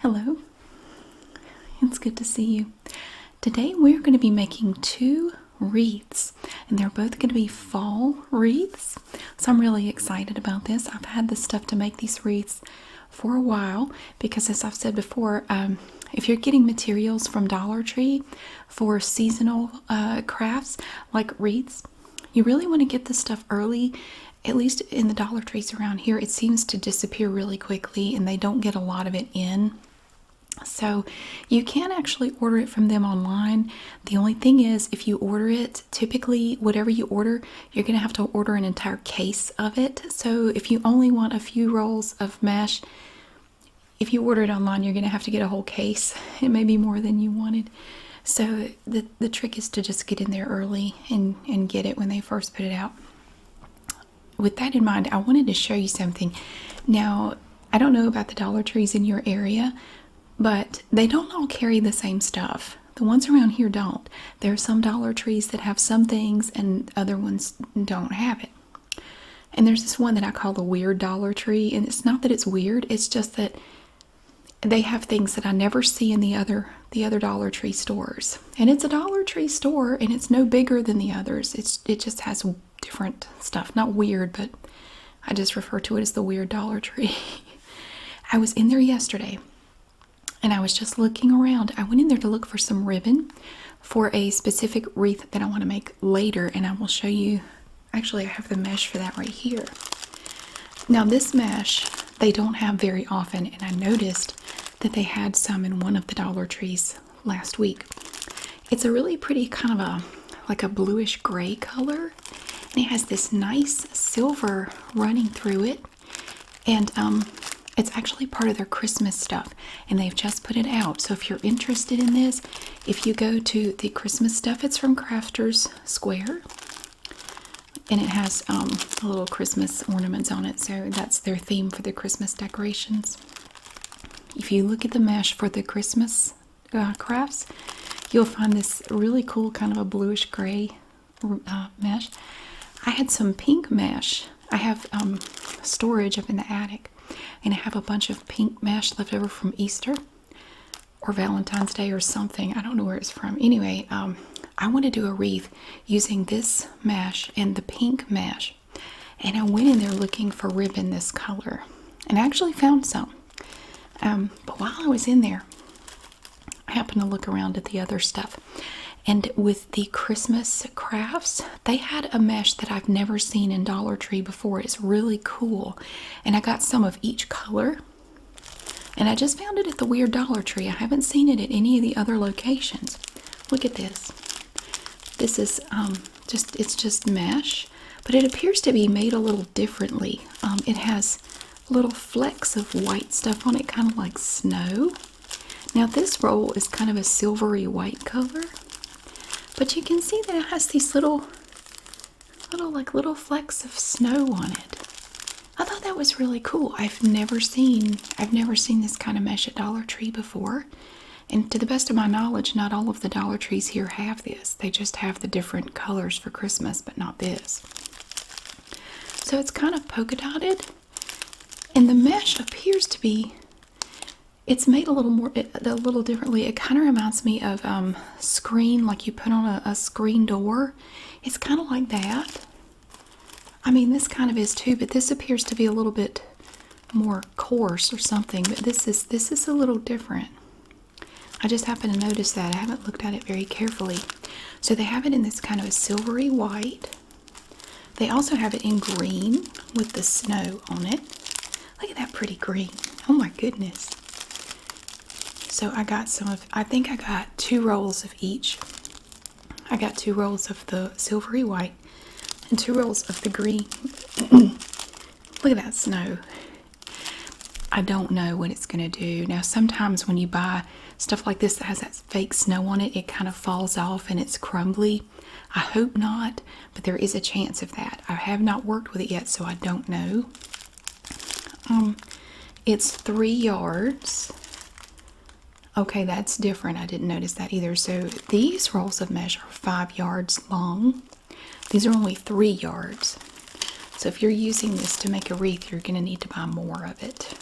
Hello, it's good to see you. Today we're going to be making two wreaths, and they're both going to be fall wreaths. So I'm really excited about this. I've had the stuff to make these wreaths for a while because, as I've said before, if you're getting materials from Dollar Tree for seasonal crafts like wreaths, you really want to get this stuff early. At least in the Dollar Trees around here, it seems to disappear really quickly and they don't get a lot of it in. So you can actually order it from them online. The only thing is, if you order it, typically whatever you order, you're going to have to order an entire case of it. So if you only want a few rolls of mesh, if you order it online, you're going to have to get a whole case. It may be more than you wanted. So the trick is to just get in there early and get it when they first put it out. With that in mind, I wanted to show you something. Now, I don't know about the Dollar Trees in your area, but they don't all carry the same stuff. The ones around here don't. There are some Dollar Trees that have some things and other ones don't have it. And there's this one that I call the weird Dollar Tree, and it's not that it's weird, it's just that they have things that I never see in the other Dollar Tree stores. And it's a Dollar Tree store, and it's no bigger than the others. It just has different stuff. Not weird, but I just refer to it as the weird Dollar Tree. I was in there yesterday, and I was just looking around. I went in there to look for some ribbon for a specific wreath that I want to make later, and I will show you. Actually, I have the mesh for that right here. Now, this mesh they don't have very often, and I noticed that they had some in one of the Dollar Trees last week. It's a really pretty kind of like a bluish gray color, and it has this nice silver running through it, and it's actually part of their Christmas stuff, and they've just put it out. So if you're interested in this, if you go to the Christmas stuff, it's from Crafters Square, and it has little Christmas ornaments on it. So that's their theme for the Christmas decorations. If you look at the mesh for the Christmas crafts, you'll find this really cool kind of a bluish gray mesh. I had some pink mesh. I have storage up in the attic, and I have a bunch of pink mesh left over from Easter or Valentine's Day or something. I don't know where it's from. Anyway, I want to do a wreath using this mesh and the pink mesh. And I went in there looking for ribbon this color, and I actually found some. But while I was in there, I happened to look around at the other stuff. And with the Christmas crafts, they had a mesh that I've never seen in Dollar Tree before. It's really cool. And I got some of each color. And I just found it at the weird Dollar Tree. I haven't seen it at any of the other locations. Look at this. This is it's just mesh, but it appears to be made a little differently. It has little flecks of white stuff on it, kind of like snow. Now this roll is kind of a silvery white color, but you can see that it has these little flecks of snow on it. I thought that was really cool. I've never seen this kind of mesh at Dollar Tree before. And to the best of my knowledge, not all of the Dollar Trees here have this. They just have the different colors for Christmas, but not this. So it's kind of polka dotted. And the mesh appears to be, it's made a little differently. It kind of reminds me of screen, like you put on a screen door. It's kind of like that. I mean, this kind of is too, but this appears to be a little bit more coarse or something. But this is a little different. I just happened to notice that. I haven't looked at it very carefully. So they have it in this kind of a silvery white. They also have it in green with the snow on it. Look at that pretty green. Oh my goodness. So I got I think I got 2 rolls of each. I got 2 rolls of the silvery white and 2 rolls of the green. Look at that snow. I don't know what it's going to do. Now, sometimes when you buy stuff like this that has that fake snow on it, it kind of falls off and it's crumbly. I hope not, but there is a chance of that. I have not worked with it yet, so I don't know. It's 3 yards. Okay, that's different. I didn't notice that either. So these rolls of mesh are 5 yards long. These are only 3 yards. So if you're using this to make a wreath, you're going to need to buy more of it.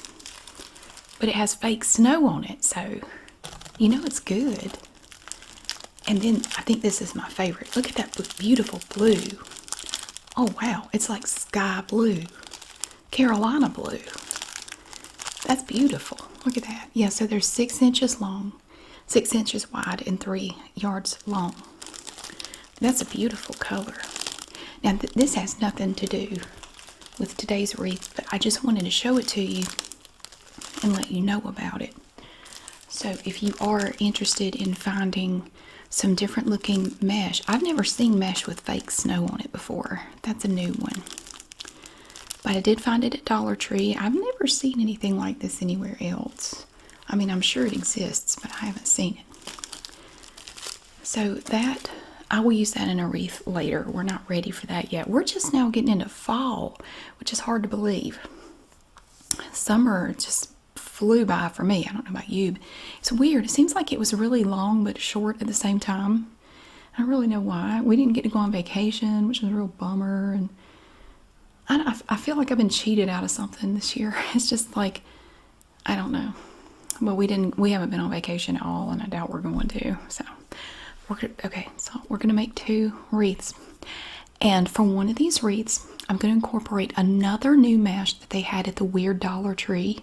but it has fake snow on it, so you know it's good. And then I think this is my favorite. Look at that beautiful blue. Oh wow, it's like sky blue, Carolina blue. That's beautiful. Look at that. Yeah, so they're 6 inches long, 6 inches wide, and 3 yards long. That's a beautiful color. Now this has nothing to do with today's wreath, but I just wanted to show it to you and let you know about it. So if you are interested in finding some different looking mesh, I've never seen mesh with fake snow on it before. That's a new one. But I did find it at Dollar Tree. I've never seen anything like this anywhere else. I mean, I'm sure it exists, but I haven't seen it. So that, I will use that in a wreath later. We're not ready for that yet. We're just now getting into fall, which is hard to believe. Summer just flew by for me. I don't know about you. It's weird. It seems like it was really long but short at the same time. I don't really know why. We didn't get to go on vacation, which was a real bummer. And I feel like I've been cheated out of something this year. It's just like, I don't know. But we haven't been on vacation at all, and I doubt we're going to. So we're gonna make 2 wreaths. And for one of these wreaths, I'm gonna incorporate another new mesh that they had at the weird Dollar Tree.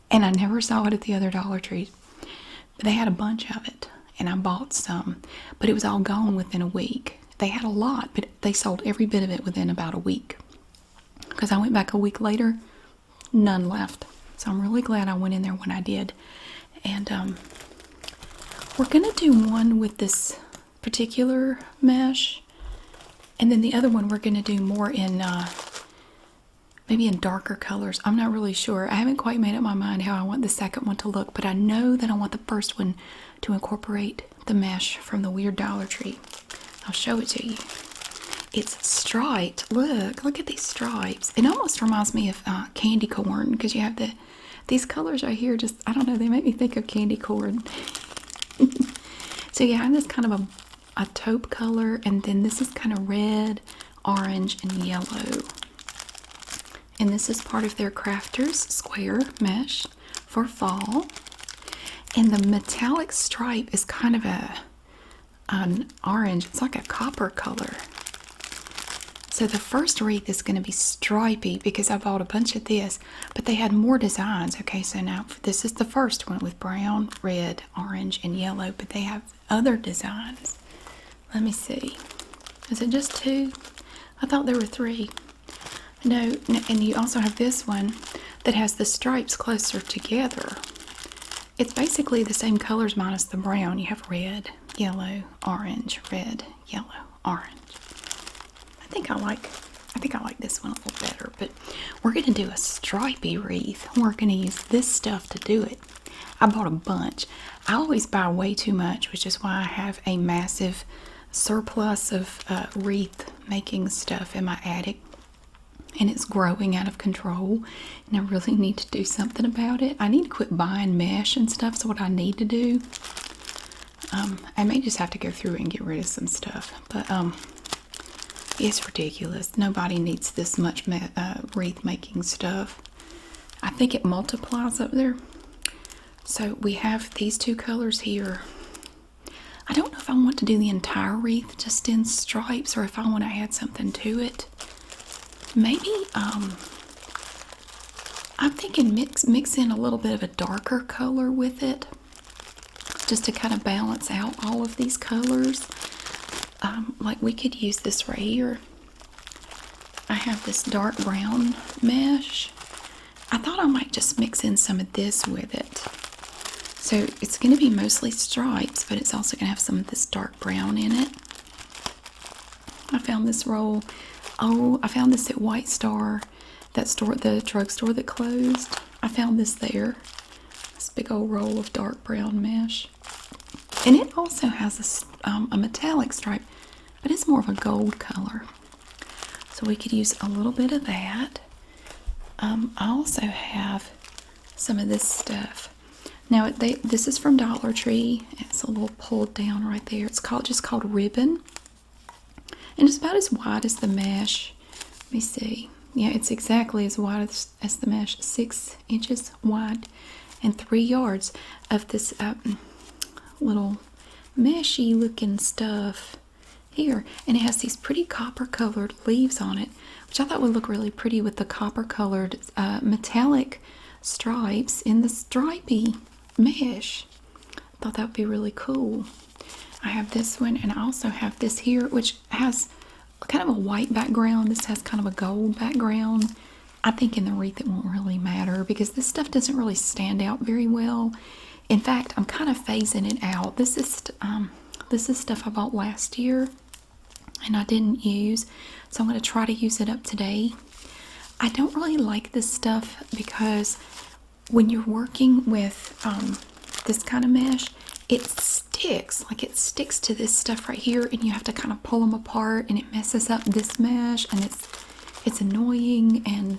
And I never saw it at the other Dollar Trees. But they had a bunch of it, and I bought some. But it was all gone within a week. They had a lot, but they sold every bit of it within about a week. Because I went back a week later, none left. So I'm really glad I went in there when I did. And we're going to do one with this particular mesh. And then the other one we're going to do more in... maybe in darker colors. I'm not really sure. I haven't quite made up my mind how I want the second one to look, but I know that I want the first one to incorporate the mesh from the weird Dollar Tree. I'll show it to you. It's striped. Look at these stripes. It almost reminds me of candy corn, because you have these colors right here. Just, I don't know, they make me think of candy corn. So you have this kind of a taupe color, and then this is kind of red, orange, and yellow. And this is part of their Crafters Square mesh for fall. And the metallic stripe is kind of an orange. It's like a copper color. So the first wreath is going to be stripy because I bought a bunch of this. But they had more designs. Okay, so now this is the first one with brown, red, orange, and yellow. But they have other designs. Let me see. Is it just 2? I thought there were 3. No, and you also have this one that has the stripes closer together. It's basically the same colors minus the brown. You have red, yellow, orange, red, yellow, orange. I think I like this one a little better, but we're going to do a stripy wreath. We're going to use this stuff to do it. I bought a bunch. I always buy way too much, which is why I have a massive surplus of wreath making stuff in my attic. And it's growing out of control, and I really need to do something about it. I need to quit buying mesh and stuff. So what I need to do, I may just have to go through and get rid of some stuff, but it's ridiculous. Nobody needs this much wreath making stuff. I think it multiplies up there. So we have these 2 colors here. I don't know if I want to do the entire wreath just in stripes, or if I want to add something to it. Maybe, I'm thinking mix in a little bit of a darker color with it, just to kind of balance out all of these colors. Like we could use this right here. I have this dark brown mesh. I thought I might just mix in some of this with it. So it's going to be mostly stripes, but it's also going to have some of this dark brown in it. I found this roll. Oh, I found this at White Star, that store, the drugstore that closed. I found this there. This big old roll of dark brown mesh. And it also has a metallic stripe, but it's more of a gold color. So we could use a little bit of that. I also have some of this stuff. Now, this is from Dollar Tree. It's a little pulled down right there. It's just called ribbon. And it's about as wide as the mesh. Let me see. Yeah, it's exactly as wide as the mesh. 6 inches wide and 3 yards of this little meshy looking stuff here, and it has these pretty copper colored leaves on it, which I thought would look really pretty with the copper colored metallic stripes in the stripy mesh. I thought that would be really cool. I have this one, and I also have this here, which has kind of a white background. This has kind of a gold background. I think in the wreath it won't really matter because this stuff doesn't really stand out very well. In fact, I'm kind of phasing it out. This is stuff I bought last year and I didn't use, so I'm going to try to use it up today. I don't really like this stuff because when you're working with this kind of mesh, it sticks. Like, it sticks to this stuff right here, and you have to kind of pull them apart, and it messes up this mesh, and it's annoying, and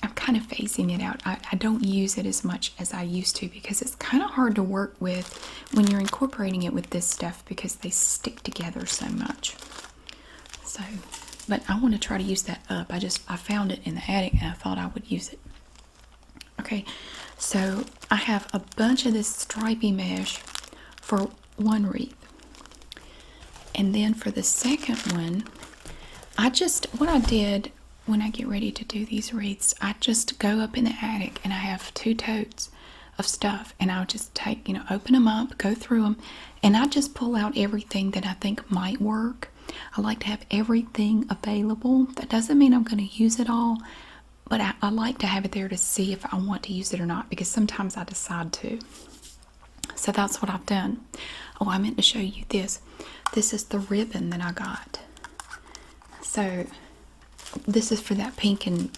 I'm kind of phasing it out. I don't use it as much as I used to because it's kind of hard to work with when you're incorporating it with this stuff because they stick together so much. So, but I want to try to use that up. I found it in the attic and I thought I would use it. Okay, so I have a bunch of this stripy mesh for one wreath. And then for the second one, what I did when I get ready to do these wreaths, I just go up in the attic and I have 2 totes of stuff, and I'll just take, open them up, go through them, and I just pull out everything that I think might work. I like to have everything available. That doesn't mean I'm going to use it all, but I like to have it there to see if I want to use it or not, because sometimes I decide to. So that's what I've done. Oh, I meant to show you this. This is the ribbon that I got. So this is for that pink and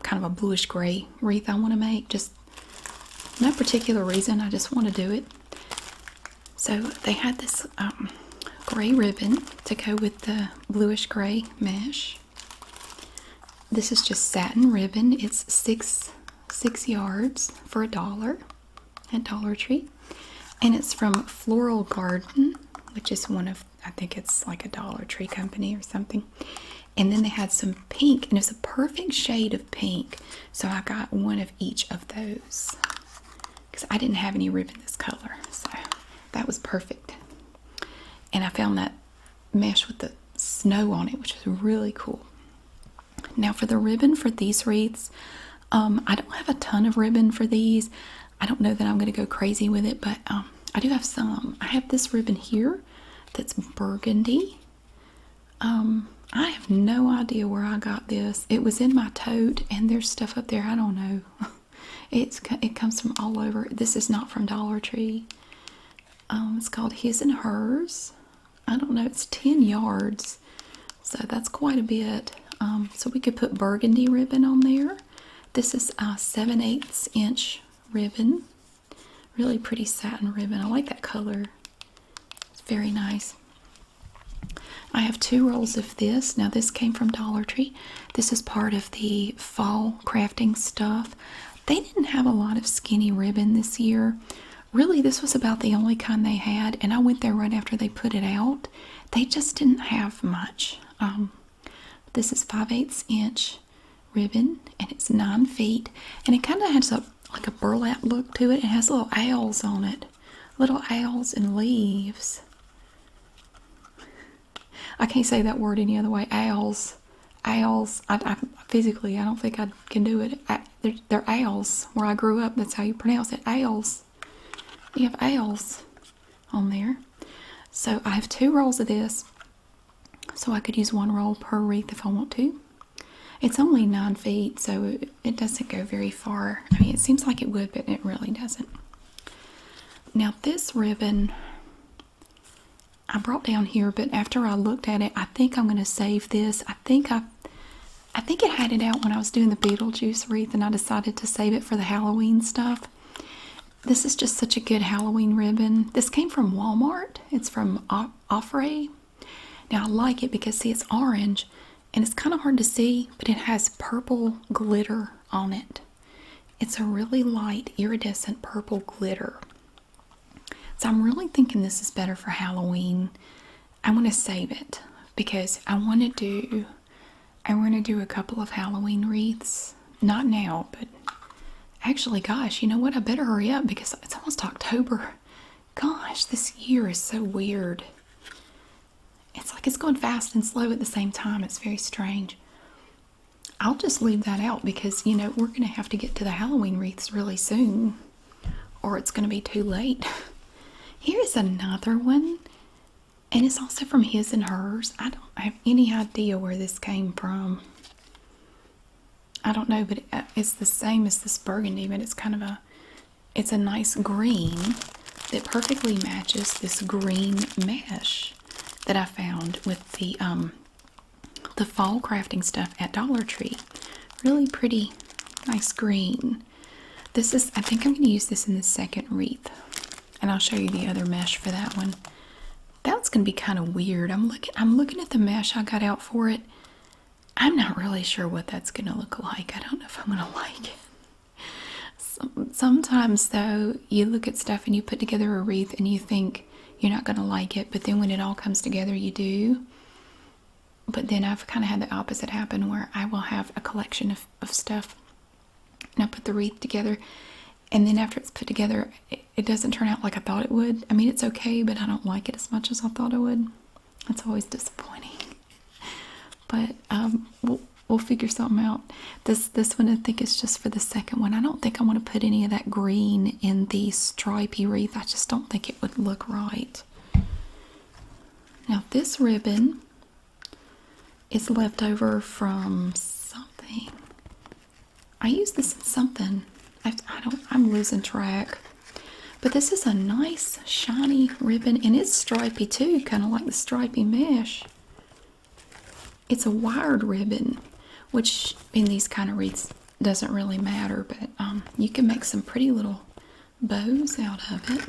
kind of a bluish gray wreath I want to make. Just no particular reason, I just want to do it. So they had this gray ribbon to go with the bluish gray mesh. This is just satin ribbon. It's six yards for $1 at Dollar Tree. And it's from Floral Garden, which is one of, I think it's like a Dollar Tree company or something. And then they had some pink, and it's a perfect shade of pink. So I got one of each of those because I didn't have any ribbon this color. So that was perfect. And I found that mesh with the snow on it, which is really cool. Now for the ribbon for these wreaths, I don't have a ton of ribbon for these. I don't know that I'm going to go crazy with it, but I do have some. I have this ribbon here that's burgundy. I have no idea where I got this. It was in my tote, and there's stuff up there I don't know. It comes from all over. This is not from Dollar Tree. It's called His and Hers. I don't know. It's 10 yards, so that's quite a bit. So we could put burgundy ribbon on there. This is a 7/8 inch ribbon. Really pretty satin ribbon. I like that color. It's very nice. I have 2 rolls of this. Now this came from Dollar Tree. This is part of the fall crafting stuff. They didn't have a lot of skinny ribbon this year. Really, this was about the only kind they had, and I went there right after they put it out. They just didn't have much. This is 5/8 inch ribbon, and it's 9 feet, and it kind of has like a burlap look to it. It has little owls on it, little owls and leaves. I can't say that word any other way. Owls. Owls. I physically, I don't think I can do it. They're owls. Where I grew up, that's how you pronounce it. Owls. You have owls on there. So I have 2 rolls of this. So I could use 1 roll per wreath if I want to. It's only 9 feet, so it doesn't go very far. I mean, it seems like it would, but it really doesn't. Now this ribbon I brought down here, but after I looked at it, I think I'm going to save this. I think it had it out when I was doing the Beetlejuice wreath, and I decided to save it for the Halloween stuff. This is just such a good Halloween ribbon. This came from Walmart. It's from Offray. Now I like it because, see, it's orange, and it's kind of hard to see, but it has purple glitter on it. It's a really light, iridescent purple glitter. So I'm really thinking this is better for Halloween. I want to save it because I want to do a couple of Halloween wreaths. Not now, but Actually, gosh, you know what? I better hurry up because it's almost October. Gosh, this year is so weird. It's like it's going fast and slow at the same time. It's very strange. I'll just leave that out because, you know, we're going to have to get to the Halloween wreaths really soon, or it's going to be too late. Here's another one, and it's also from His and Hers. I don't have any idea where this came from. I don't know, but it's the same as this burgundy, but it's kind of it's a nice green that perfectly matches this green mesh that I found with the fall crafting stuff at Dollar Tree. Really pretty, nice green. This is, I think I'm going to use this in the second wreath, and I'll show you the other mesh for that one. That's going to be kind of weird. I'm looking at the mesh I got out for it. I'm not really sure what that's going to look like. I don't know if I'm going to like it. Sometimes, though, you look at stuff and you put together a wreath and you think you're not going to like it, but then when it all comes together, you do. But then I've kind of had the opposite happen where I will have a collection of stuff and I put the wreath together, and then after it's put together, it doesn't turn out like I thought it would. I mean, it's okay, but I don't like it as much as I thought it would. It's always disappointing. But we'll figure something out. This one, I think, is just for the second one. I don't think I want to put any of that green in the stripy wreath. I just don't think it would look right. Now, this ribbon is left over from something. I used this in something. I'm losing track. But this is a nice, shiny ribbon, and it's stripy too, kind of like the stripy mesh. It's a wired ribbon, which in these kind of wreaths doesn't really matter, but you can make some pretty little bows out of it.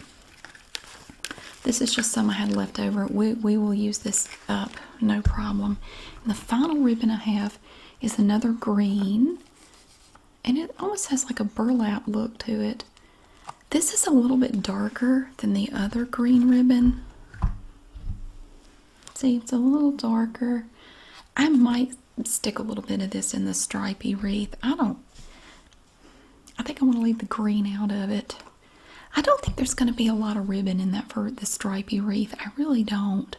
This is just some I had left over. We will use this up, no problem. And the final ribbon I have is another green, and it almost has like a burlap look to it. This is a little bit darker than the other green ribbon. See, it's a little darker. I might stick a little bit of this in the stripy wreath. I think I want to leave the green out of it. I don't think there's going to be a lot of ribbon in that for the stripy wreath. I really don't.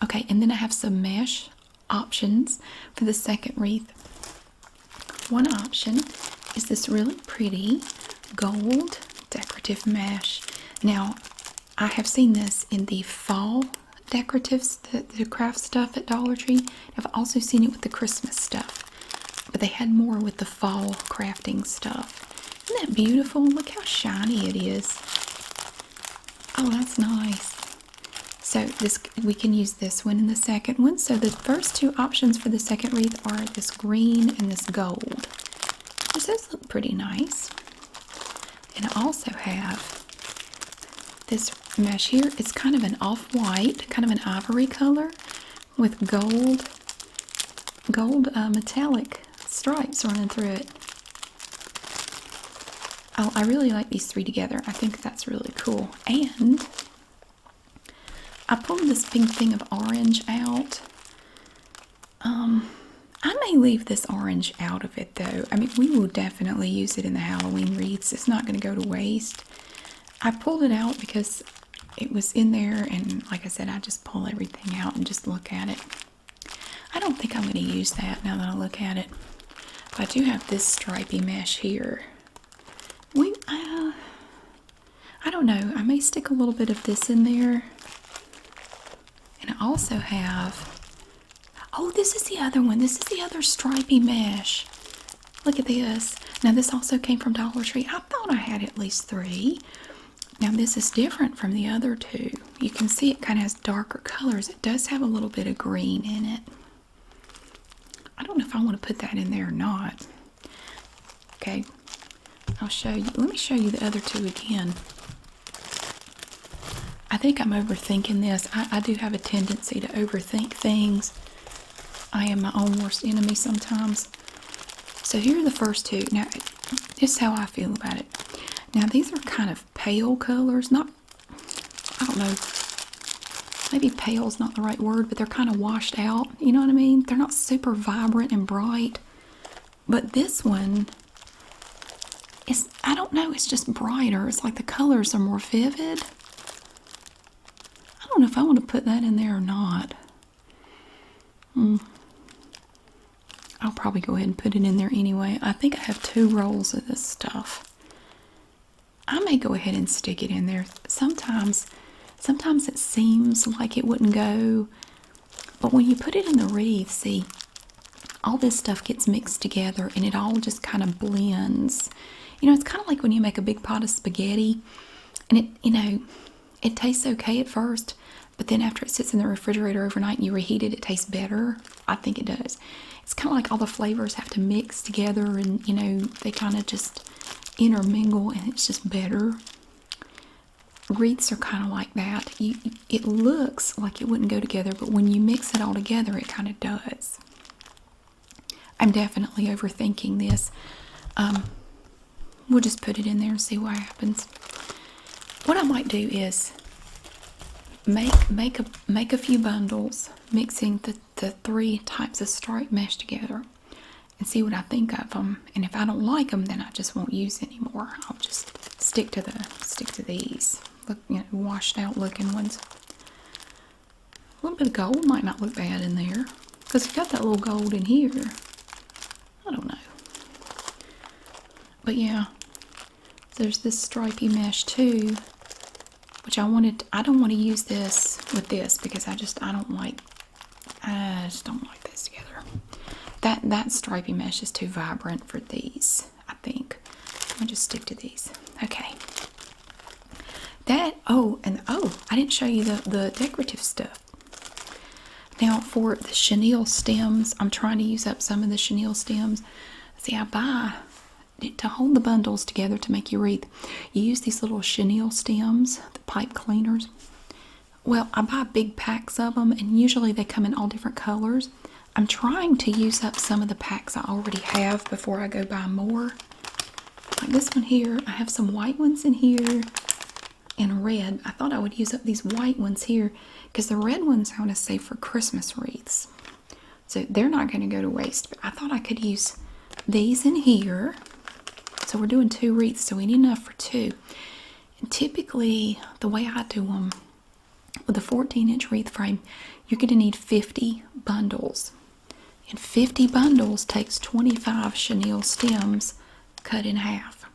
Okay, and then I have some mesh options for the second wreath. One option is this really pretty gold decorative mesh. Now, I have seen this in the fall decoratives, the craft stuff at Dollar Tree. I've also seen it with the Christmas stuff, but they had more with the fall crafting stuff. Isn't that beautiful? Look how shiny it is. Oh, that's nice. So we can use this one in the second one. So the first two options for the second wreath are this green and this gold. This does look pretty nice. And I also have this mesh here. It's kind of an off-white, kind of an ivory color with gold metallic stripes running through it. Oh, I really like these three together. I think that's really cool. And I pulled this big thing of orange out. I may leave this orange out of it though. I mean, we will definitely use it in the Halloween wreaths. It's not going to go to waste. I pulled it out because it was in there, and like I said, I just pull everything out and just look at it. I don't think I'm going to use that now that I look at it. But I do have this stripy mesh here. I don't know. I may stick a little bit of this in there. And I also have, oh, this is the other one. This is the other stripy mesh. Look at this. Now, this also came from Dollar Tree. I thought I had at least three. Now, this is different from the other two. You can see it kind of has darker colors. It does have a little bit of green in it. I don't know if I want to put that in there or not. Okay, I'll show you. Let me show you the other two again. I think I'm overthinking this. I do have a tendency to overthink things. I am my own worst enemy sometimes. So here are the first two. Now, this is how I feel about it. Now, these are kind of pale colors. Not, I don't know, maybe pale is not the right word, but they're kind of washed out. You know what I mean? They're not super vibrant and bright. But this one I don't know, it's just brighter. It's like the colors are more vivid. I don't know if I want to put that in there or not. I'll probably go ahead and put it in there anyway. I think I have 2 rolls of this stuff. I may go ahead and stick it in there. Sometimes it seems like it wouldn't go, but when you put it in the wreath, see, all this stuff gets mixed together and it all just kind of blends. It's kind of like when you make a big pot of spaghetti and it tastes okay at first, but then after it sits in the refrigerator overnight and you reheat it, it tastes better. I think it does. It's kind of like all the flavors have to mix together and, they kind of just intermingle and it's just better. Wreaths are kind of like that. It looks like it wouldn't go together, but when you mix it all together, it kind of does. I'm definitely overthinking this. We'll just put it in there and see what happens. What I might do is make a few bundles, mixing the 3 types of stripe mesh together, and see what I think of them. And if I don't like them, then I just won't use anymore. I'll just stick to these. Look, washed out looking ones. A little bit of gold might not look bad in there, because you've got that little gold in here. I don't know. But yeah, there's this stripy mesh too, which I don't want to use this with this because I just don't like this together. That stripy mesh is too vibrant for these, I think. I'll just stick to these. Okay. I didn't show you the decorative stuff. Now for the chenille stems, I'm trying to use up some of the chenille stems. See, I buy, to hold the bundles together to make your wreath, you use these little chenille stems, the pipe cleaners. Well, I buy big packs of them, and usually they come in all different colors. I'm trying to use up some of the packs I already have before I go buy more. Like this one here, I have some white ones in here and red. I thought I would use up these white ones here because the red ones I want to save for Christmas wreaths. So they're not going to go to waste, but I thought I could use these in here. So we're doing 2 wreaths, so we need enough for 2. And typically, the way I do them, with a 14-inch wreath frame, you're going to need 50 bundles. And 50 bundles takes 25 chenille stems cut in half.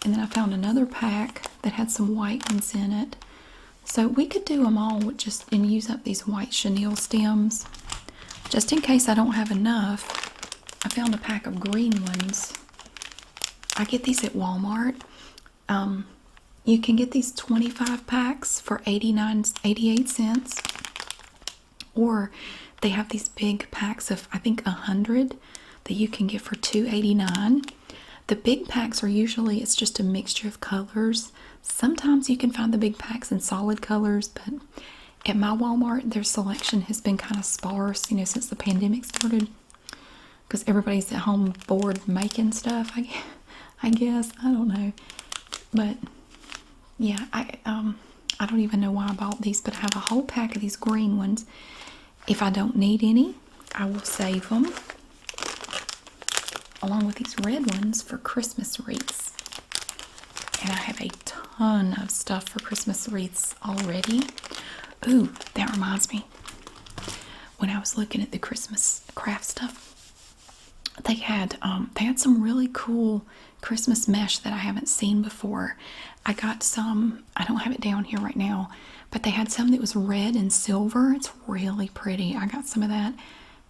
And then I found another pack that had some white ones in it. So we could do them all and use up these white chenille stems. Just in case I don't have enough, I found a pack of green ones. I get these at Walmart. You can get these 25 packs for 88 cents. Or they have these big packs of, I think, 100 that you can get for $2.89. The big packs are usually, it's just a mixture of colors. Sometimes you can find the big packs in solid colors, but at my Walmart, their selection has been kind of sparse, since the pandemic started. Because everybody's at home bored making stuff, I guess. I don't know. But, yeah, I don't even know why I bought these, but I have a whole pack of these green ones. If I don't need any, I will save them, along with these red ones for Christmas wreaths. And I have a ton of stuff for Christmas wreaths already. Ooh, that reminds me. When I was looking at the Christmas craft stuff, they had some really cool Christmas mesh that I haven't seen before. I got some, I don't have it down here right now, but they had some that was red and silver. It's really pretty. I got some of that.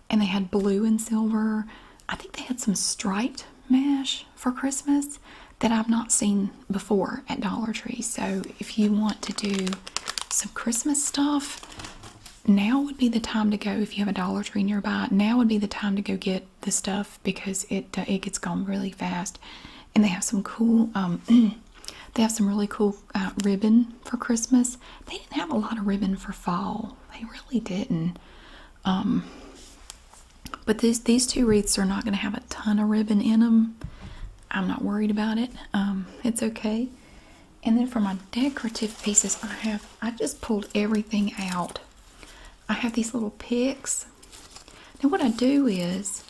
And they had blue and silver. I think they had some striped mesh for Christmas that I've not seen before at Dollar Tree. So if you want to do some Christmas stuff, now would be the time to go. If you have a Dollar Tree nearby, now would be the time to go get the stuff because it gets gone really fast. And they have some cool, they have some really cool ribbon for Christmas. They didn't have a lot of ribbon for fall. They really didn't. But these 2 wreaths are not going to have a ton of ribbon in them. I'm not worried about it. It's okay. And then for my decorative pieces, I just pulled everything out. I have these little picks. Now what I do is,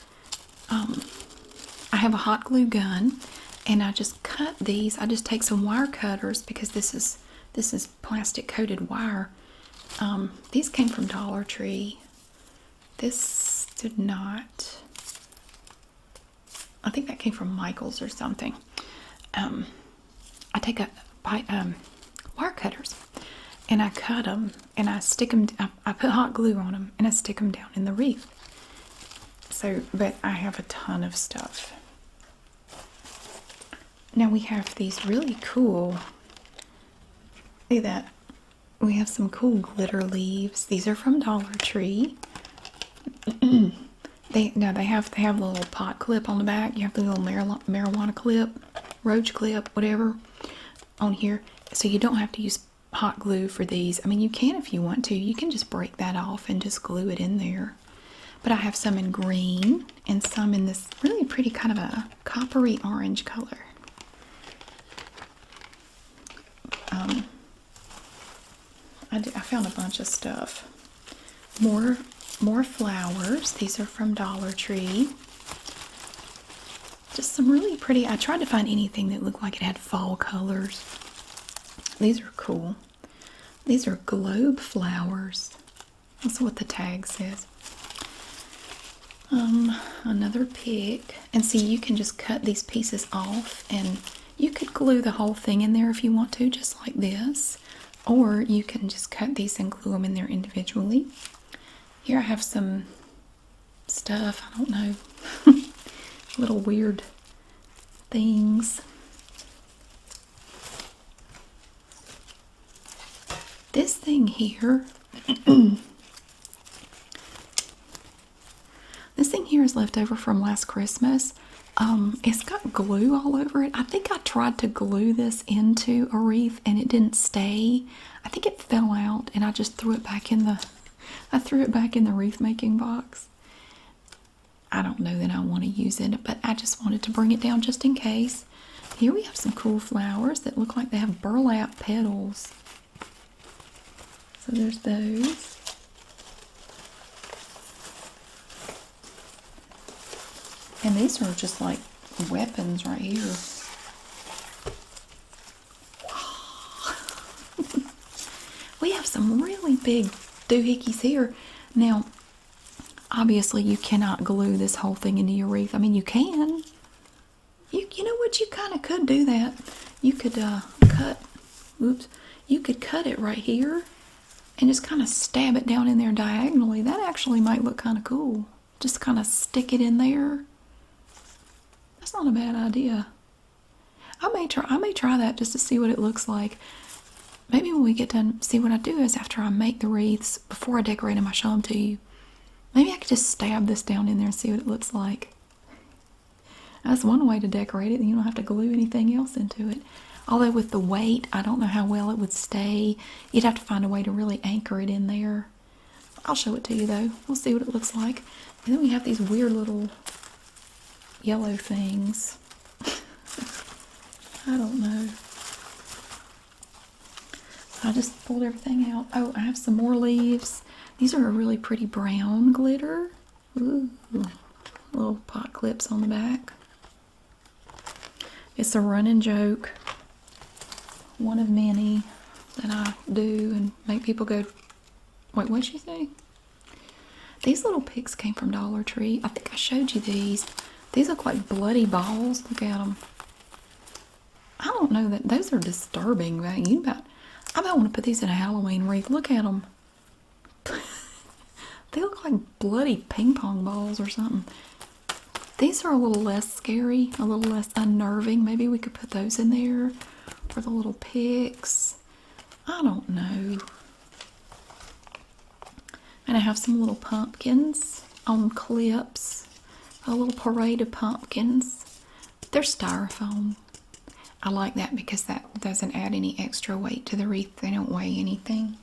I have a hot glue gun, and I just cut these. I just take some wire cutters because this is plastic coated wire. These came from Dollar Tree. This did not. I think that came from Michael's or something. I take wire cutters and I cut them and I stick them. I put hot glue on them and I stick them down in the wreath. So, but I have a ton of stuff. Now we have these really cool. See that? We have some cool glitter leaves. These are from Dollar Tree. They have a little pot clip on the back. You have the little marijuana clip, roach clip, whatever, on here. So you don't have to use hot glue for these. I mean, you can if you want to. You can just break that off and just glue it in there. But I have some in green and some in this really pretty kind of a coppery orange color. I found a bunch of stuff. More flowers. These are from Dollar Tree. Just some really pretty. I tried to find anything that looked like it had fall colors. These are cool. These are globe flowers. That's what the tag says. Another pick. And see, you can just cut these pieces off and you could glue the whole thing in there if you want to, just like this. Or you can just cut these and glue them in there individually. Here I have some stuff, I don't know, little weird things. This thing here, this thing here is left over from last Christmas. It's got glue all over it. I think I tried to glue this into a wreath and it didn't stay. I think it fell out and I just threw it back in the wreath making box. I don't know that I want to use it, but I just wanted to bring it down just in case. Here we have some cool flowers that look like they have burlap petals. So there's those. And these are just like weapons right here. We have some really big doohickeys here. Now, obviously you cannot glue this whole thing into your wreath. I mean, you can. You know what? You kind of could do that. You could you could cut it right here and just kind of stab it down in there diagonally. That actually might look kind of cool. Just kind of stick it in there. That's not a bad idea. I may try that just to see what it looks like. Maybe when we get done, see what I do is after I make the wreaths, before I decorate them, I show them to you. Maybe I could just stab this down in there and see what it looks like. That's one way to decorate it, and you don't have to glue anything else into it. Although with the weight, I don't know how well it would stay. You'd have to find a way to really anchor it in there. I'll show it to you though. We'll see what it looks like. And then we have these weird little yellow things. I don't know. I just pulled everything out. Oh, I have some more leaves. These are a really pretty brown glitter. Ooh, little pot clips on the back. It's a running joke. One of many that I do and make people go, wait, what'd she say? These little picks came from Dollar Tree. I think I showed you these. These look like bloody balls. Look at them. I don't know that those are disturbing. I might want to put these in a Halloween wreath. Look at them. They look like bloody ping pong balls or something. These are a little less scary, a little less unnerving. Maybe we could put those in there for the little picks. I don't know. And I have some little pumpkins on clips. A little parade of pumpkins. They're styrofoam. I like that because that doesn't add any extra weight to the wreath. They don't weigh anything.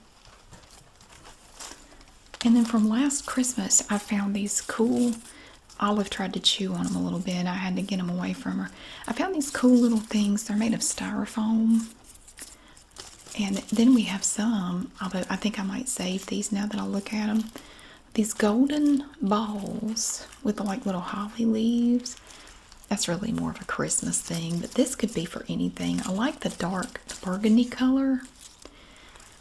And then from last Christmas, I found these cool. Olive tried to chew on them a little bit. I had to get them away from her. I found these cool little things. They're made of styrofoam. And then we have some, although I think I might save these now that I look at them. These golden balls with like little holly leaves. That's really more of a Christmas thing, but this could be for anything. I like the dark burgundy color.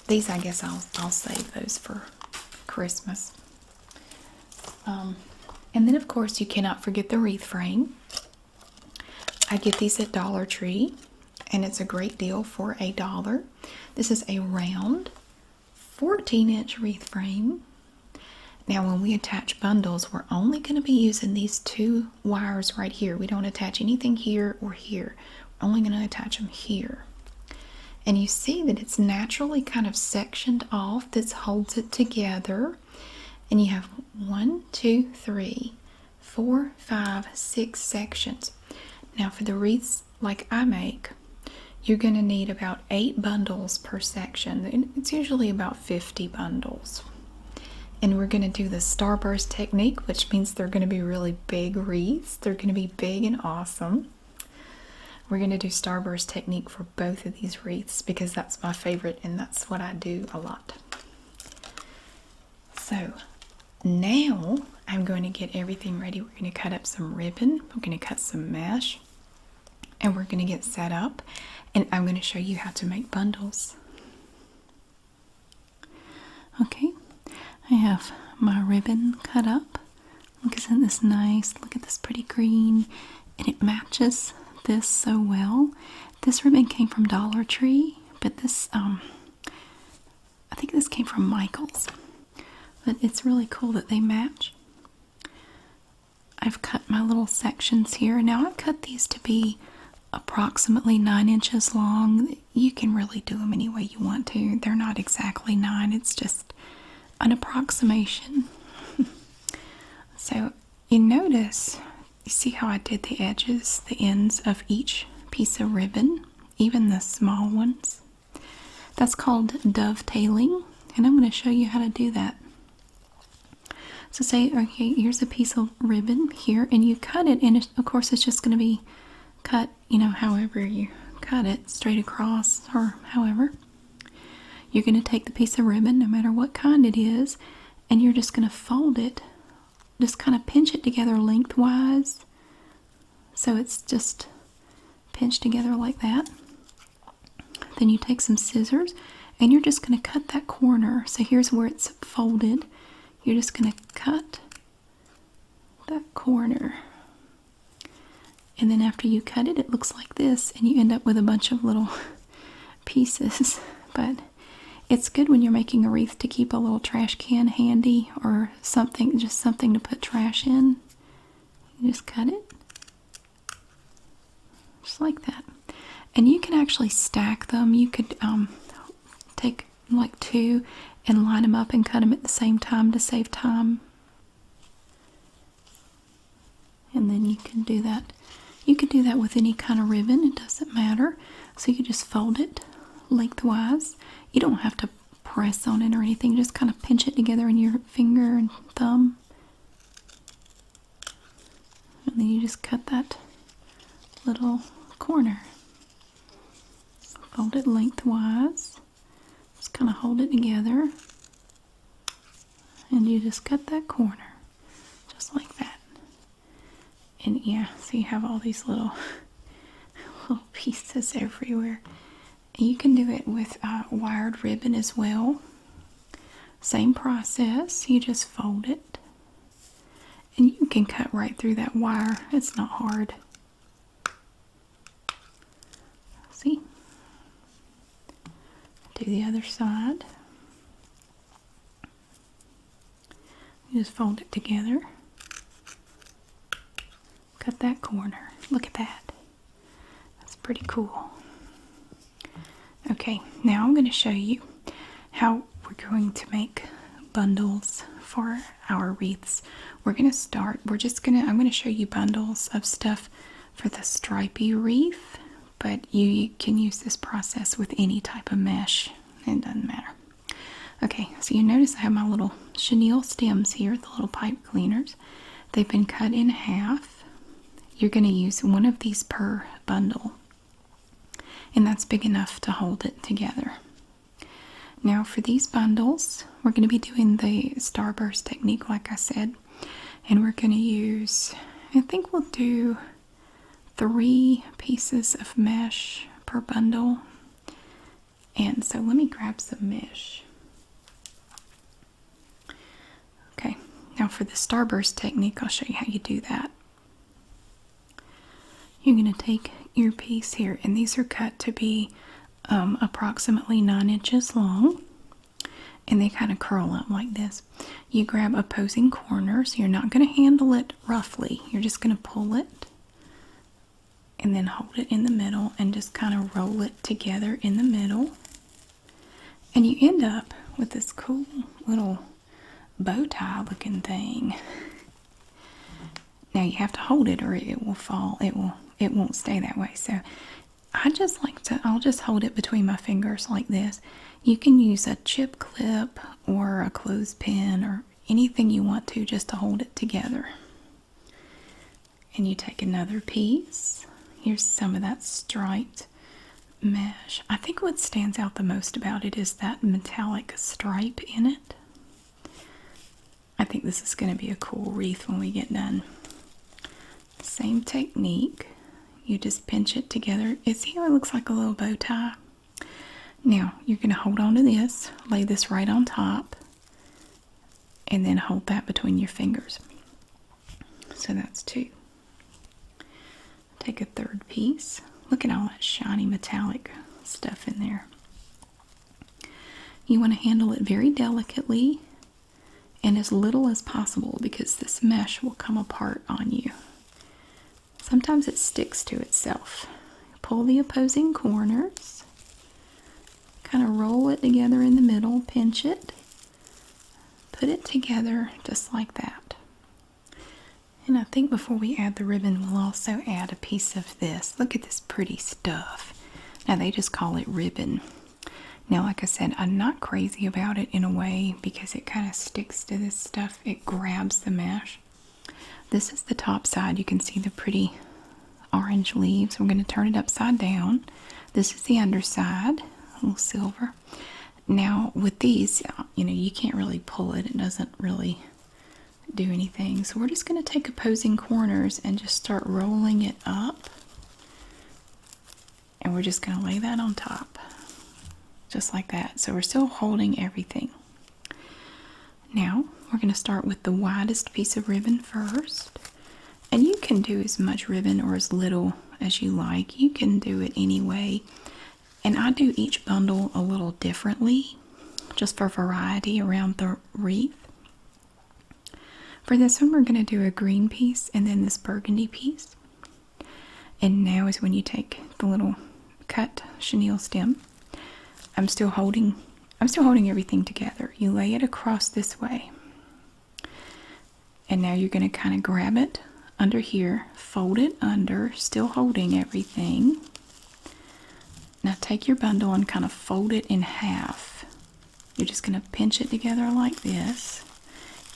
These, I guess I'll save those for Christmas. And then, of course, you cannot forget the wreath frame. I get these at Dollar Tree, and it's a great deal for $1. This is a round 14-inch wreath frame. Now, when we attach bundles, we're only going to be using these 2 wires right here. We don't attach anything here or here. We're only going to attach them here. And you see that it's naturally kind of sectioned off. This holds it together. And you have 1, 2, 3, 4, 5, 6 sections. Now, for the wreaths like I make, you're going to need about 8 bundles per section. It's usually about 50 bundles. And we're going to do the starburst technique, which means they're going to be really big wreaths. They're going to be big and awesome. We're going to do starburst technique for both of these wreaths because that's my favorite and that's what I do a lot. So now I'm going to get everything ready. We're going to cut up some ribbon. We're going to cut some mesh. And we're going to get set up. And I'm going to show you how to make bundles. Okay. I have my ribbon cut up. Look, isn't this nice? Look at this pretty green. And it matches this so well. This ribbon came from Dollar Tree, but this, I think this came from Michael's. But it's really cool that they match. I've cut my little sections here. Now I've cut these to be approximately 9 inches long. You can really do them any way you want to. They're not exactly 9. It's just an approximation. So you notice, you see how I did the edges, the ends of each piece of ribbon, even the small ones. That's called dovetailing, and I'm going to show you how to do that. So say, okay, here's a piece of ribbon here, and you cut it, and of course it's just going to be cut, you know, however you cut it, straight across or however. You're going to take the piece of ribbon, no matter what kind it is, and you're just going to fold it, just kind of pinch it together lengthwise, so it's just pinched together like that. Then you take some scissors, and you're just going to cut that corner. So here's where it's folded. You're just going to cut that corner. And then after you cut it, it looks like this, and you end up with a bunch of little pieces. But it's good when you're making a wreath to keep a little trash can handy or something, just something to put trash in. You just cut it. Just like that. And you can actually stack them. You could take like 2 and line them up and cut them at the same time to save time. And then you can do that. You could do that with any kind of ribbon. It doesn't matter. So you just fold it lengthwise. You don't have to press on it or anything. Just kind of pinch it together in your finger and thumb. And then you just cut that little corner. Fold it lengthwise. Just kind of hold it together. And you just cut that corner. Just like that. And yeah, so you have all these little pieces everywhere. And you can do it with wired ribbon as well. Same process. You just fold it. And you can cut right through that wire. It's not hard. See? Do the other side. You just fold it together. Cut that corner. Look at that. That's pretty cool. Okay, now I'm going to show you how we're going to make bundles for our wreaths. We're going to start, I'm going to show you bundles of stuff for the stripy wreath, but you can use this process with any type of mesh. It doesn't matter. Okay, so you notice I have my little chenille stems here, the little pipe cleaners. They've been cut in half. You're going to use one of these per bundle, and that's big enough to hold it together. Now for these bundles, we're going to be doing the starburst technique like I said, and we're going to use, I think we'll do 3 pieces of mesh per bundle. And so let me grab some mesh. Okay, now for the starburst technique, I'll show you how you do that. You're going to take your piece here, and these are cut to be approximately 9 inches long, and they kind of curl up like this. You grab opposing corners. You're not going to handle it roughly. You're just going to pull it and then hold it in the middle and just kind of roll it together in the middle. And you end up with this cool little bow tie looking thing. Now you have to hold it or it will fall. It won't stay that way. So I'll just hold it between my fingers like this. You can use a chip clip or a clothespin or anything you want to just to hold it together. And you take another piece. Here's some of that striped mesh. I think what stands out the most about it is that metallic stripe in it. I think this is going to be a cool wreath when we get done. Same technique. You just pinch it together. See how it looks like a little bow tie? Now, you're going to hold on to this, lay this right on top, and then hold that between your fingers. So that's 2. Take a third piece. Look at all that shiny metallic stuff in there. You want to handle it very delicately and as little as possible because this mesh will come apart on you. Sometimes it sticks to itself. Pull the opposing corners, kind of roll it together in the middle, pinch it, put it together just like that. And I think before we add the ribbon, we'll also add a piece of this. Look at this pretty stuff. Now they just call it ribbon. Now, like I said, I'm not crazy about it in a way because it kind of sticks to this stuff. It grabs the mesh. This is the top side. You can see the pretty orange leaves. We're going to turn it upside down. This is the underside, a little silver. Now, with these, you can't really pull it. It doesn't really do anything. So we're just going to take opposing corners and just start rolling it up. And we're just going to lay that on top. Just like that. So we're still holding everything. Now, we're going to start with the widest piece of ribbon first. And you can do as much ribbon or as little as you like. You can do it any way. And I do each bundle a little differently, just for variety around the wreath. For this one, we're going to do a green piece and then this burgundy piece. And now is when you take the little cut chenille stem. I'm still holding everything together. You lay it across this way. And now you're going to kind of grab it under here, fold it under, still holding everything. Now take your bundle and kind of fold it in half. You're just going to pinch it together like this.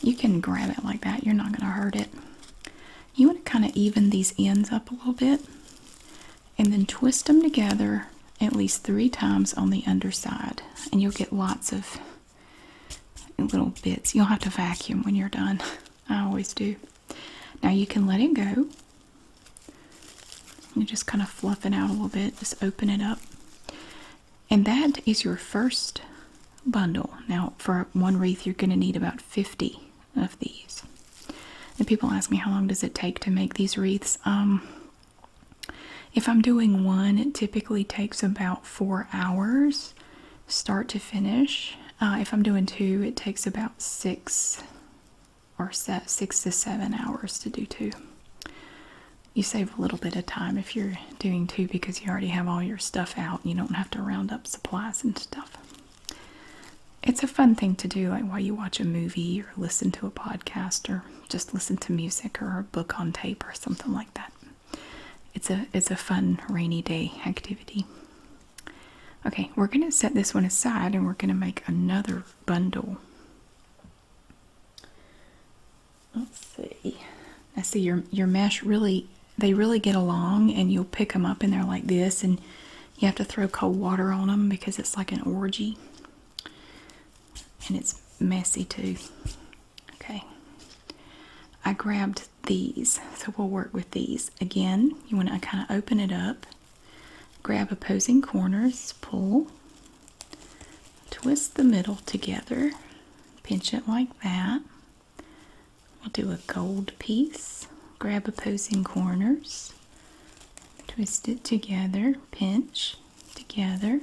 You can grab it like that. You're not going to hurt it. You want to kind of even these ends up a little bit and then twist them together at least 3 times on the underside, and you'll get lots of little bits. You'll have to vacuum when you're done. I always do. Now you can let it go. You just kind of fluff it out a little bit. Just open it up. And that is your first bundle. Now for one wreath, you're going to need about 50 of these. And people ask me, how long does it take to make these wreaths? If I'm doing one, it typically takes about 4 hours, start to finish. If I'm doing 2, it takes about 6 to 7 hours to do 2. You save a little bit of time if you're doing 2 because you already have all your stuff out. You don't have to round up supplies and stuff. It's a fun thing to do, like while you watch a movie or listen to a podcast or just listen to music or a book on tape or something like that. It's a fun rainy day activity. Okay, we're going to set this one aside and we're going to make another bundle. Let's see. I see your mesh they really get along, and you'll pick them up and they're like this, and you have to throw cold water on them because it's like an orgy. And it's messy too. Okay. I grabbed these. So we'll work with these. Again, you want to kind of open it up, grab opposing corners, pull, twist the middle together, pinch it like that. We'll do a gold piece, grab opposing corners, twist it together, pinch together.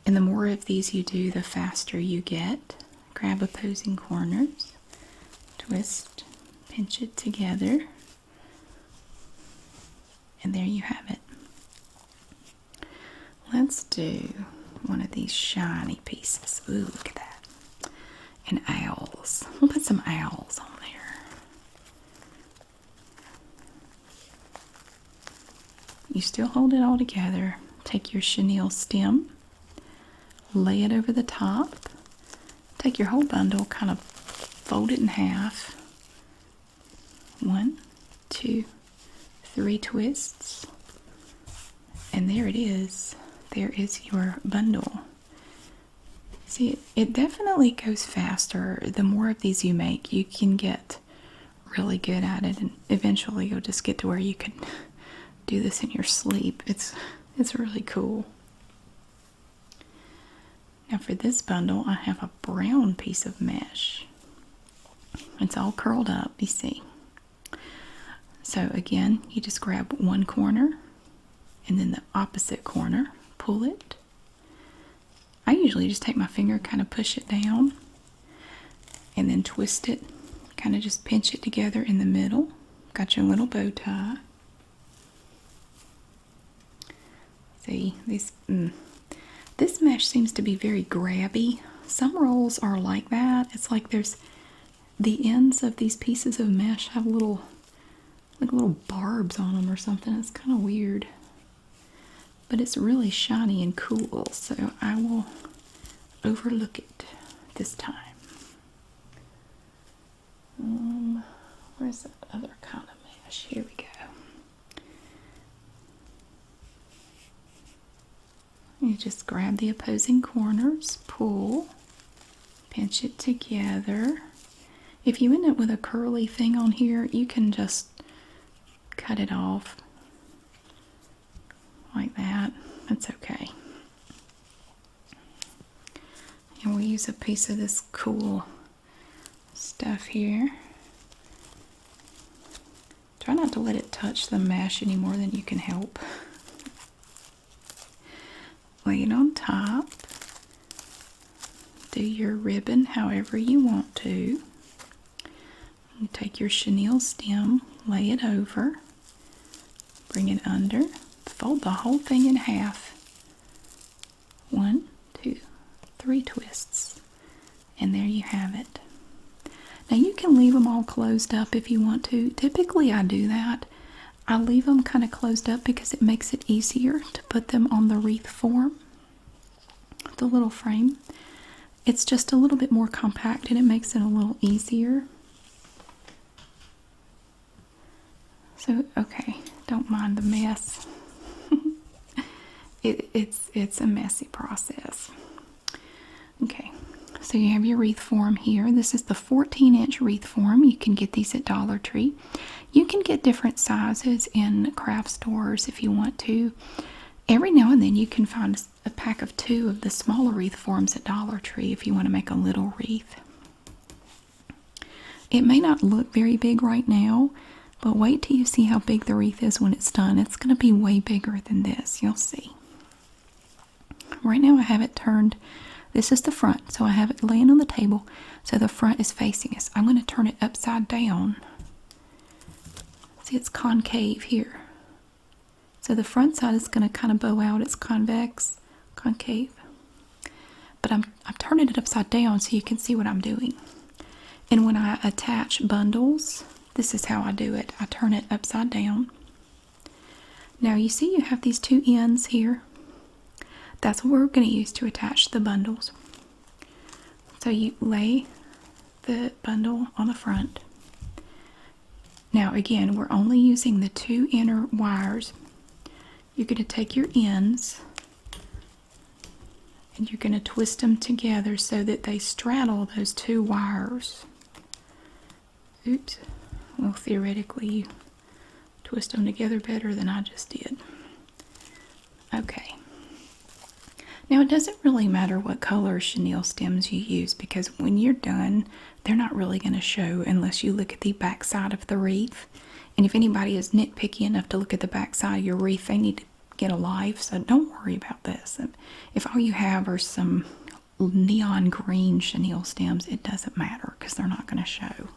And the more of these you do, the faster you get. Grab opposing corners, twist, pinch it together, and there you have it. Let's do one of these shiny pieces. Ooh, look at that. And owls. We'll put some owls on there. You still hold it all together. Take your chenille stem, lay it over the top. Take your whole bundle, kind of fold it in half. 1, 2, 3 twists. And there it is. There is your bundle. See, it definitely goes faster. The more of these you make, you can get really good at it, and eventually you'll just get to where you can do this in your sleep. It's really cool. Now for this bundle, I have a brown piece of mesh. It's all curled up, you see. So again, you just grab one corner and then the opposite corner, pull it. I usually just take my finger, kind of push it down, and then twist it, kind of just pinch it together in the middle. Got your little bow tie. See, this mesh seems to be very grabby. Some rolls are like that. It's like there's the ends of these pieces of mesh have little barbs on them or something. It's kind of weird. But it's really shiny and cool, so I will overlook it this time. Where's that other kind of mesh? Here we go. You just grab the opposing corners, pull, pinch it together. If you end up with a curly thing on here, you can just cut it off like that. That's okay. And we'll use a piece of this cool stuff here. Try not to let it touch the mesh any more than you can help. Lay it on top. Do your ribbon however you want to. You take your chenille stem, lay it over, bring it under, fold the whole thing in half. 1, 2, 3 twists. And there you have it. Now you can leave them all closed up if you want to. Typically I do that. I leave them kind of closed up because it makes it easier to put them on the wreath form, the little frame. It's just a little bit more compact and it makes it a little easier. So, okay, don't mind the mess. It's a messy process. Okay, so you have your wreath form here. This is the 14-inch wreath form. You can get these at Dollar Tree. You can get different sizes in craft stores if you want to. Every now and then you can find a pack of 2 of the smaller wreath forms at Dollar Tree if you want to make a little wreath. It may not look very big right now, but wait till you see how big the wreath is when it's done. It's going to be way bigger than this. You'll see. Right now I have it turned. This is the front, so I have it laying on the table, so the front is facing us. I'm going to turn it upside down. See, it's concave here. So the front side is going to kind of bow out. It's convex, concave. But I'm turning it upside down so you can see what I'm doing. And when I attach bundles, this is how I do it. I turn it upside down. Now you see you have these 2 ends here. That's what we're going to use to attach the bundles. So you lay the bundle on the front. Now again, we're only using the 2 inner wires. You're going to take your ends and you're going to twist them together so that they straddle those 2 wires. Oops, Well, theoretically, you twist them together better than I just did. Okay. Now, it doesn't really matter what color chenille stems you use because when you're done, they're not really going to show unless you look at the back side of the wreath. And if anybody is nitpicky enough to look at the back side of your wreath, they need to get a life, so don't worry about this. If all you have are some neon green chenille stems, it doesn't matter because they're not going to show.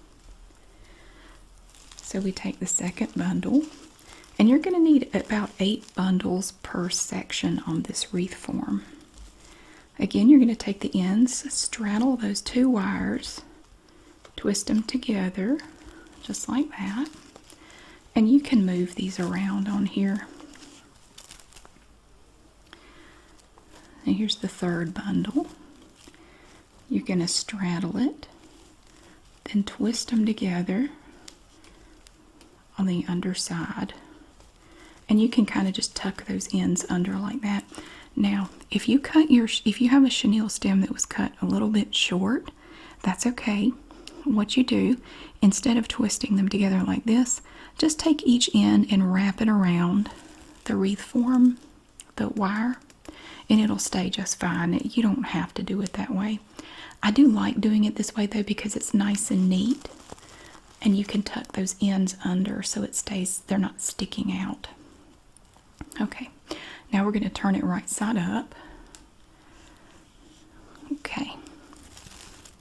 So we take the second bundle, and you're going to need about 8 bundles per section on this wreath form. Again, you're going to take the ends, straddle those 2 wires, twist them together just like that, and you can move these around on here. And here's the third bundle. You're going to straddle it, then twist them together on the underside. And you can kind of just tuck those ends under like that. Now, if you have a chenille stem that was cut a little bit short, that's okay. What you do, instead of twisting them together like this, just take each end and wrap it around the wreath form, the wire, and it'll stay just fine. You don't have to do it that way. I do like doing it this way though because it's nice and neat, and you can tuck those ends under so it stays, they're not sticking out. Okay, now we're going to turn it right side up. Okay,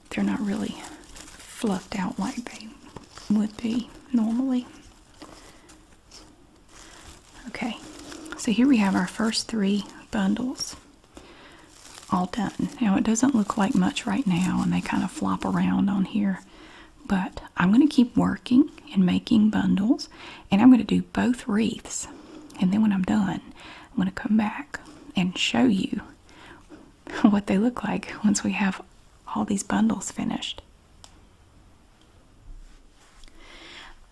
they're not really fluffed out like they would be normally. Okay, so here we have our first 3 bundles all done. Now it doesn't look like much right now and they kind of flop around on here, but I'm going to keep working and making bundles, and I'm going to do both wreaths, and then when I'm done I'm going to come back and show you what they look like once we have all these bundles finished.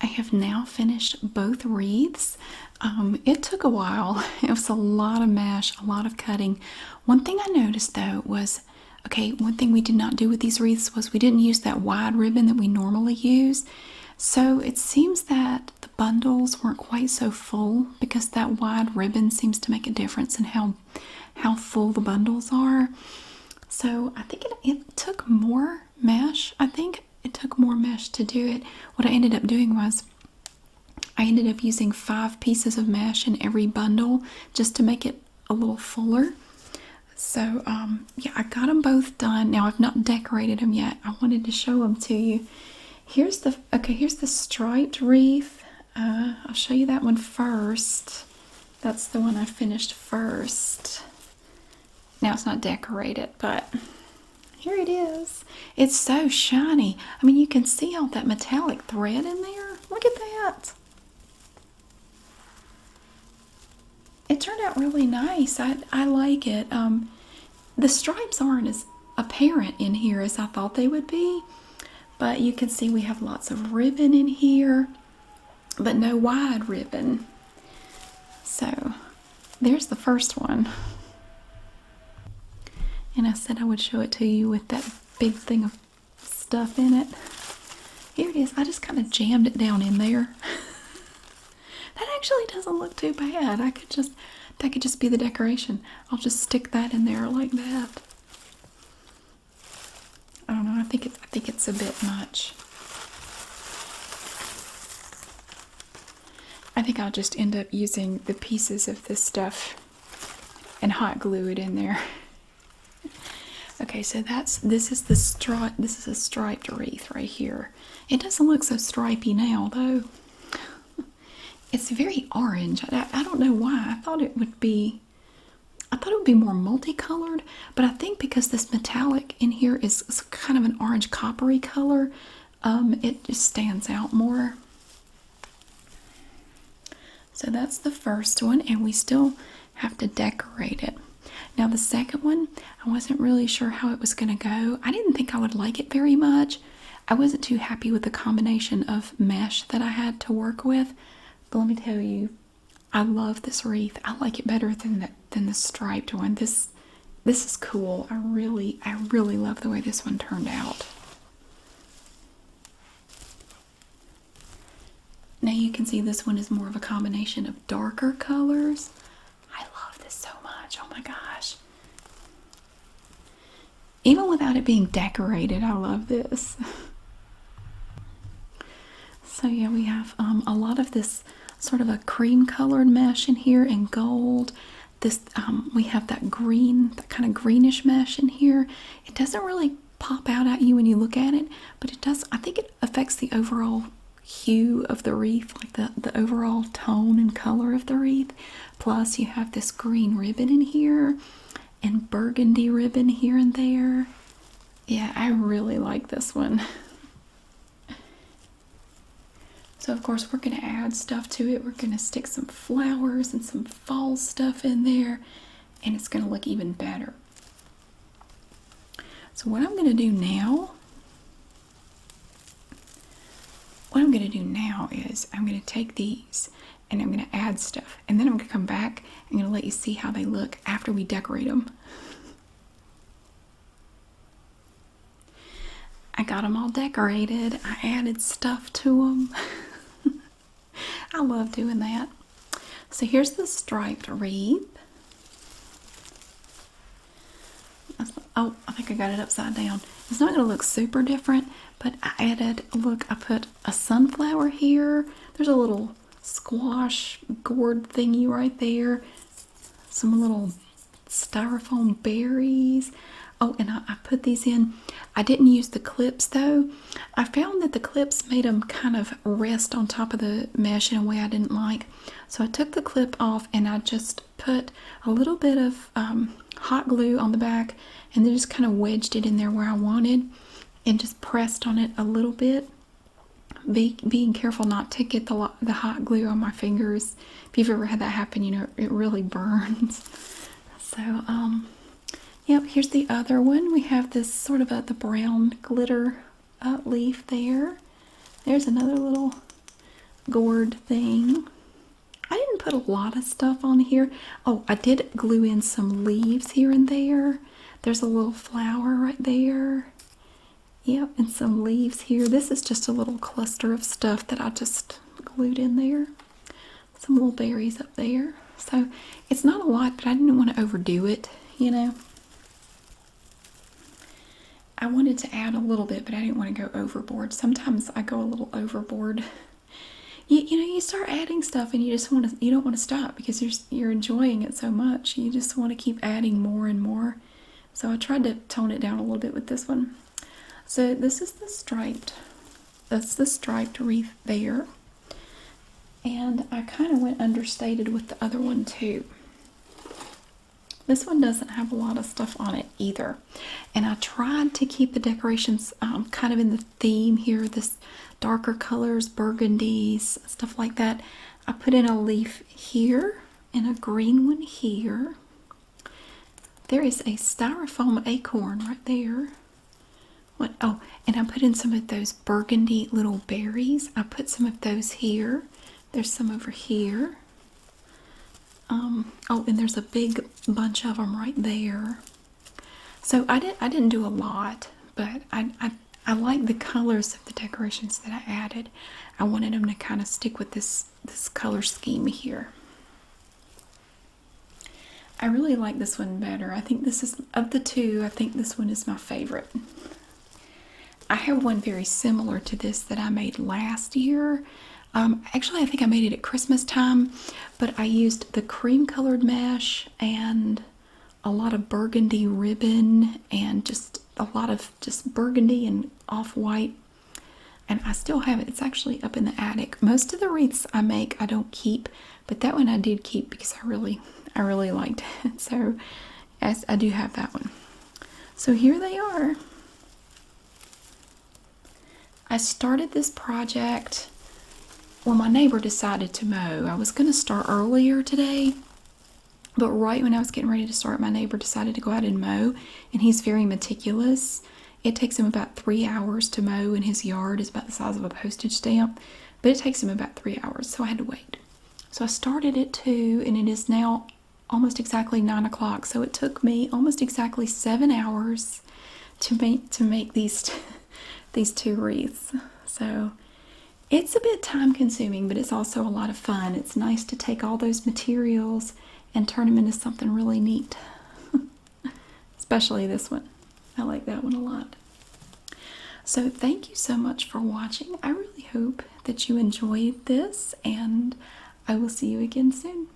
I have now finished both wreaths. It took a while. It was a lot of mesh, a lot of cutting. One thing I noticed though was, okay, one thing we did not do with these wreaths was we didn't use that wide ribbon that we normally use. So it seems that the bundles weren't quite so full because that wide ribbon seems to make a difference in how full the bundles are. So I think it took more mesh. I think it took more mesh to do it. What I ended up doing was I ended up using 5 pieces of mesh in every bundle just to make it a little fuller. So yeah, I got them both done. Now I've not decorated them yet. I wanted to show them to you. Here's the striped wreath. I'll show you that one first. That's the one I finished first. Now it's not decorated, but here it is. It's so shiny. I mean, you can see all that metallic thread in there. Look at that. It turned out really nice. I like it. The stripes aren't as apparent in here as I thought they would be, but you can see we have lots of ribbon in here, but no wide ribbon. So there's the first one. And I said I would show it to you with that big thing of stuff in it. Here it is. I just kind of jammed it down in there. That actually doesn't look too bad. That could just be the decoration. I'll just stick that in there like that. I don't know. I think it's a bit much. I think I'll just end up using the pieces of this stuff and hot glue it in there. Okay, so this is a striped wreath right here. It doesn't look so stripy now though. It's very orange. I don't know why. I thought it would be more multicolored, but I think because this metallic in here is kind of an orange coppery color, it just stands out more. So that's the first one, and we still have to decorate it. Now the second one, I wasn't really sure how it was going to go. I didn't think I would like it very much. I wasn't too happy with the combination of mesh that I had to work with. But let me tell you, I love this wreath. I like it better than the striped one. This is cool. I really love the way this one turned out. can see, this one is more of a combination of darker colors. I love this so much. Oh my gosh. Even without it being decorated, I love this. So yeah, we have a lot of this sort of a cream colored mesh in here and gold. This we have that green, that kind of greenish mesh in here. It doesn't really pop out at you when you look at it, but it does. I think it affects the overall hue of the wreath, like the overall tone and color of the wreath. Plus you have this green ribbon in here and burgundy ribbon here and there. Yeah, I really like this one. So of course we're going to add stuff to it. We're going to stick some flowers and some fall stuff in there, and it's going to look even better. So what I'm going to do now, is I'm going to take these and I'm going to add stuff, and then I'm going to come back and I'm going to let you see how they look after we decorate them. I got them all decorated. I added stuff to them. I love doing that. So here's the striped wreath. Oh, I think I got it upside down. It's not going to look super different, but I added, look, I put a sunflower here. There's a little squash gourd thingy right there. Some little styrofoam berries. Oh, and I put these in. I didn't use the clips though. I found that the clips made them kind of rest on top of the mesh in a way I didn't like. So I took the clip off and I just put a little bit of hot glue on the back and then just kind of wedged it in there where I wanted and just pressed on it a little bit. Being careful not to get the hot glue on my fingers. If you've ever had that happen, you know it really burns. So, yep, here's the other one. We have this sort of the brown glitter leaf there. There's another little gourd thing. I didn't put a lot of stuff on here. Oh, I did glue in some leaves here and there. There's a little flower right there. Yep, and some leaves here. This is just a little cluster of stuff that I just glued in there. Some little berries up there. So it's not a lot, but I didn't want to overdo it, you know. I wanted to add a little bit, but I didn't want to go overboard. Sometimes I go a little overboard. You know, you start adding stuff and you don't want to stop because you're enjoying it so much. You just want to keep adding more and more. So I tried to tone it down a little bit with this one. So this is that's the striped wreath there. And I kind of went understated with the other one too. This one doesn't have a lot of stuff on it either. And I tried to keep the decorations kind of in the theme here, this darker colors, burgundies, stuff like that. I put in a leaf here and a green one here. There is a styrofoam acorn right there. What? Oh, and I put in some of those burgundy little berries. I put some of those here. There's some over here. Oh, and there's a big bunch of them right there. So I didn't do a lot, but I like the colors of the decorations that I added. I wanted them to kind of stick with this color scheme here. I really like this one better. I think this is, of the two, I think this one is my favorite. I have one very similar to this that I made last year. Actually, I think I made it at Christmas time, but I used the cream colored mesh and a lot of burgundy ribbon and just a lot of just burgundy and off-white. And I still have it. It's actually up in the attic. Most of the wreaths I make I don't keep, but that one I did keep because I really liked it. So yes, I do have that one. So here they are. I started this project when my neighbor decided to mow. I was going to start earlier today, but right when I was getting ready to start, my neighbor decided to go out and mow, and he's very meticulous. It takes him about 3 hours to mow, and his yard is about the size of a postage stamp, but it takes him about 3 hours, so I had to wait. So I started at 2, and it is now almost exactly 9 o'clock, so it took me almost exactly 7 hours to make these two wreaths. So It's a bit time consuming, but it's also a lot of fun. It's nice to take all those materials and turn them into something really neat. Especially this one. I like that one a lot. So thank you so much for watching. I really hope that you enjoyed this, and I will see you again soon.